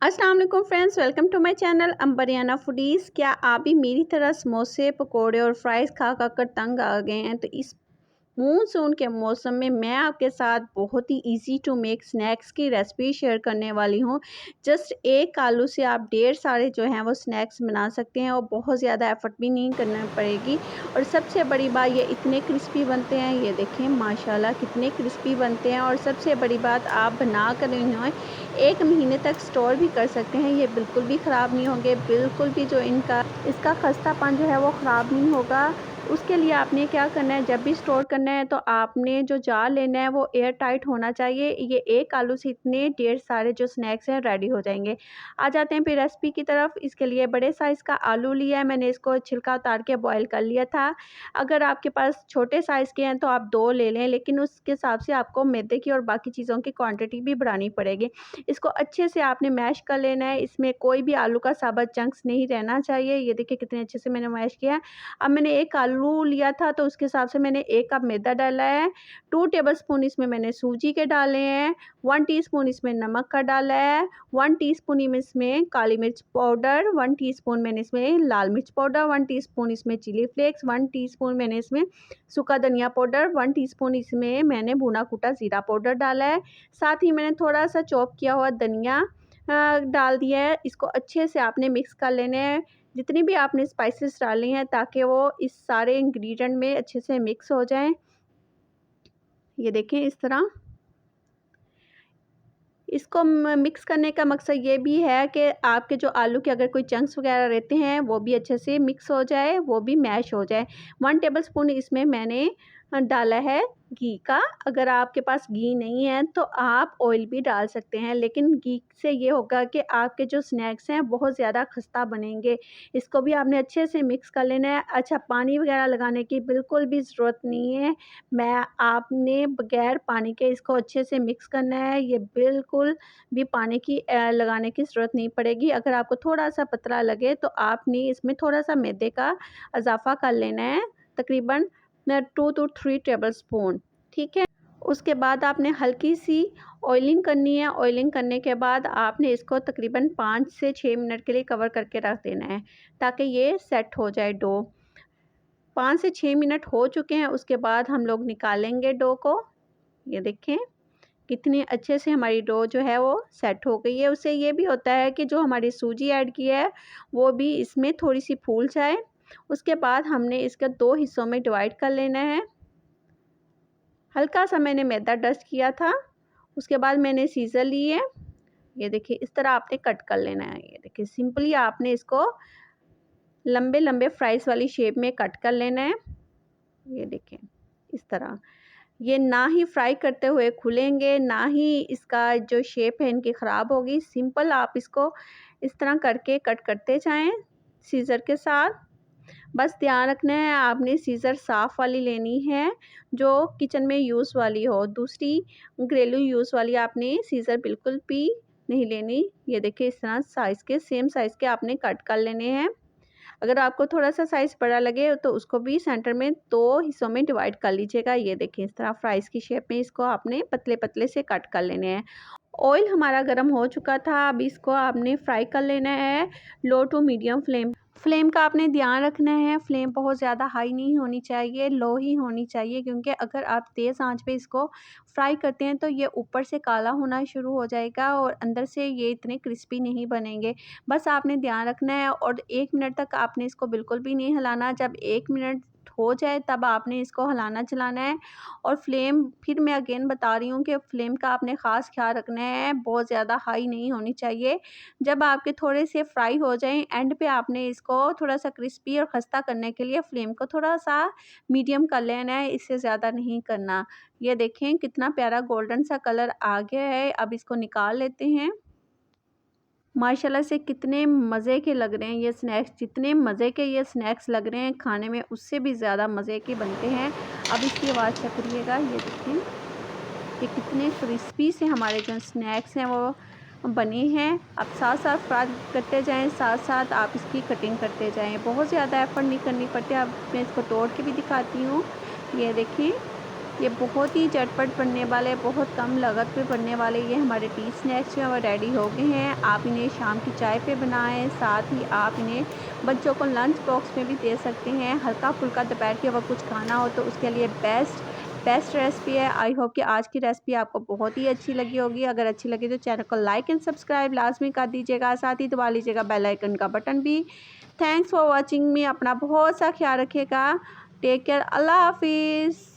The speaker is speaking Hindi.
अस्सलाम वालेकुम friends, welcome to my channel Ambariyana foodies. क्या आप भी मेरी तरह समोसे, पकोड़े और फ्राइज़ खा कर तंग आ गए हैं? तो इस मानसून के मौसम में मैं आपके साथ बहुत ही इजी टू मेक स्नैक्स की रेसिपी शेयर करने वाली हूँ। जस्ट एक आलू से आप ढेर सारे जो हैं वो स्नैक्स बना सकते हैं और बहुत ज़्यादा एफर्ट भी नहीं करना पड़ेगी। और सबसे बड़ी बात, ये इतने क्रिस्पी बनते हैं, ये देखें माशाल्लाह कितने क्रिस्पी बनते हैं। और सबसे बड़ी बात, आप बना कर इन्हें 1 महीने तक स्टोर भी कर सकते हैं, ये बिल्कुल भी ख़राब नहीं होंगे। बिल्कुल भी जो इसका खस्तापन जो है वो ख़राब नहीं होगा। उसके लिए आपने क्या करना है, जब भी स्टोर करना है तो आपने जो जार लेना है वो एयर टाइट होना चाहिए। ये एक आलू से इतने ढेर सारे जो स्नैक्स हैं रेडी हो जाएंगे। आ जाते हैं फिर रेसिपी की तरफ। इसके लिए बड़े साइज़ का आलू लिया है मैंने, इसको छिलका उतार के बॉयल कर लिया था। अगर आपके पास छोटे साइज़ के हैं तो आप 2 ले लें, लेकिन उसके हिसाब से आपको मैदे की और बाकी चीज़ों की क्वांटिटी भी बढ़ानी पड़ेगी। इसको अच्छे से आपने मैश कर लेना है, इसमें कोई भी आलू का साबुत चंक्स नहीं रहना चाहिए। ये देखिए कितने अच्छे से मैंने मैश किया है। अब मैंने 1 आलू लिया था तो उसके हिसाब से मैंने 1 कप मैदा डाला है। 2 टेबलस्पून इसमें मैंने सूजी के डाले हैं। 1 टीस्पून इसमें नमक का डाला है। 1 टीस्पून इसमें काली मिर्च पाउडर। 1 टीस्पून मैंने इसमें लाल मिर्च पाउडर। 1 टीस्पून इसमें चिली फ्लेक्स। 1 टीस्पून मैंने इसमें सूखा धनिया पाउडर। 1 टीस्पून इसमें मैंने भुना कूटा ज़ीरा पाउडर डाला है। साथ ही मैंने थोड़ा सा चॉप किया हुआ धनिया डाल दिया है। इसको अच्छे से आपने मिक्स कर लेना है, जितनी भी आपने स्पाइसेस डाली हैं, ताकि वो इस सारे इंग्रेडिएंट में अच्छे से मिक्स हो जाएं। ये देखें इस तरह। इसको मिक्स करने का मकसद ये भी है कि आपके जो आलू के अगर कोई चंक्स वगैरह रहते हैं वो भी अच्छे से मिक्स हो जाए, वो भी मैश हो जाए। 1 टेबलस्पून इसमें मैंने डाला है घी का। अगर आपके पास घी नहीं है तो आप ऑयल भी डाल सकते हैं, लेकिन घी से ये होगा कि आपके जो स्नैक्स हैं बहुत ज़्यादा खस्ता बनेंगे। इसको भी आपने अच्छे से मिक्स कर लेना है। अच्छा, पानी वगैरह लगाने की बिल्कुल भी ज़रूरत नहीं है। आपने बगैर पानी के इसको अच्छे से मिक्स करना है। ये बिल्कुल भी पानी की लगाने की ज़रूरत नहीं पड़ेगी। अगर आपको थोड़ा-सा पतला लगे तो आपने इसमें थोड़ा-सा मैदे का इज़ाफ़ा कर लेना है, तकरीबन 2 to 3 टेबलस्पून, ठीक है। उसके बाद आपने हल्की सी ऑयलिंग करनी है। ऑयलिंग करने के बाद आपने इसको तकरीबन 5 से 6 मिनट के लिए कवर करके रख देना है, ताकि ये सेट हो जाए डो। 5 से 6 मिनट हो चुके हैं, उसके बाद हम लोग निकालेंगे डो को। ये देखें कितने अच्छे से हमारी डो जो है वो सेट हो गई है। उससे ये भी होता है कि जो हमारी सूजी ऐड की है वो भी इसमें थोड़ी सी फूल जाए। उसके बाद हमने इसका 2 हिस्सों में डिवाइड कर लेना है। हल्का सा मैंने मैदा डस्ट किया था। उसके बाद मैंने सीज़र लिए। ये देखिए इस तरह आपने कट कर लेना है। ये देखिए सिंपली आपने इसको लंबे लंबे फ्राइज़ वाली शेप में कट कर लेना है। ये देखें इस तरह। ये ना ही फ्राई करते हुए खुलेंगे, ना ही इसका जो शेप है इनकी ख़राब होगी। सिंपल आप इसको इस तरह करके कट करते जाएं सीज़र के साथ। बस ध्यान रखना है, आपने सीज़र साफ़ वाली लेनी है, जो किचन में यूज़ वाली हो। दूसरी घरेलू यूज़ वाली आपने सीज़र बिल्कुल भी नहीं लेनी। ये देखिए इस तरह साइज़ के, सेम साइज़ के आपने कट कर लेने हैं। अगर आपको थोड़ा-सा साइज़ बड़ा लगे तो उसको भी सेंटर में 2 हिस्सों में डिवाइड कर लीजिएगा। ये देखिए इस तरह फ्राइज़ की शेप में इसको आपने पतले-पतले से कट कर लेने हैं। ऑयल हमारा गर्म हो चुका था, अब इसको आपने फ्राई कर लेना है लो टू मीडियम फ्लेम। फ्लेम का आपने ध्यान रखना है, फ्लेम बहुत ज़्यादा हाई नहीं होनी चाहिए, लो ही होनी चाहिए, क्योंकि अगर आप तेज़ आंच पे इसको फ्राई करते हैं तो ये ऊपर से काला होना शुरू हो जाएगा और अंदर से ये इतने क्रिस्पी नहीं बनेंगे। बस आपने ध्यान रखना है और 1 मिनट तक आपने इसको बिल्कुल भी नहीं हिलाना। जब 1 मिनट हो जाए तब आपने इसको हिलाना चलाना है। और फ्लेम, फिर मैं अगेन बता रही हूँ कि फ्लेम का आपने ख़ास ख्याल रखना है, बहुत ज़्यादा हाई नहीं होनी चाहिए। जब आपके थोड़े से फ्राई हो जाएं, एंड पे आपने इसको थोड़ा सा क्रिस्पी और खस्ता करने के लिए फ्लेम को थोड़ा सा मीडियम कर लेना है, इससे ज़्यादा नहीं करना। ये देखें कितना प्यारा गोल्डन सा कलर आ गया है। अब इसको निकाल लेते हैं। माशाल्लाह से कितने मज़े के लग रहे हैं ये स्नैक्स। जितने मज़े के ये स्नैक्स लग रहे हैं खाने में, उससे भी ज़्यादा मज़े के बनते हैं। अब इसकी आवाज़ चेक करिएगा। ये देखें कि कितने क्रिस्पी से हमारे जो स्नैक्स हैं वो बने हैं। अब साथ साथ फ्राई करते जाएं, साथ साथ आप इसकी कटिंग करते जाएं। बहुत ज़्यादा एफर्ट नहीं करनी पड़ती। अब मैं इसको तोड़ के भी दिखाती हूँ। ये देखिए ये बहुत ही झटपट बनने वाले, बहुत कम लागत पे बनने वाले ये हमारे टी स्नैक्स जो हैं वो रेडी हो गए हैं। आप इन्हें शाम की चाय पे बनाएँ, साथ ही आप इन्हें बच्चों को लंच बॉक्स में भी दे सकते हैं। हल्का-फुल्का दोपहर के वक़्त कुछ खाना हो तो उसके लिए बेस्ट बेस्ट रेसिपी है। आई होप कि आज की रेसिपी आपको बहुत ही अच्छी लगी होगी। अगर अच्छी लगी तो चैनल को लाइक एंड सब्सक्राइब लाज़मी कर दीजिएगा, साथ ही दबा लीजिएगा बेल आइकन का बटन भी। थैंक्स फॉर वॉचिंग मी। अपना बहुत सा ख्याल रखिएगा। Take care. अल्लाह हाफ़िज़।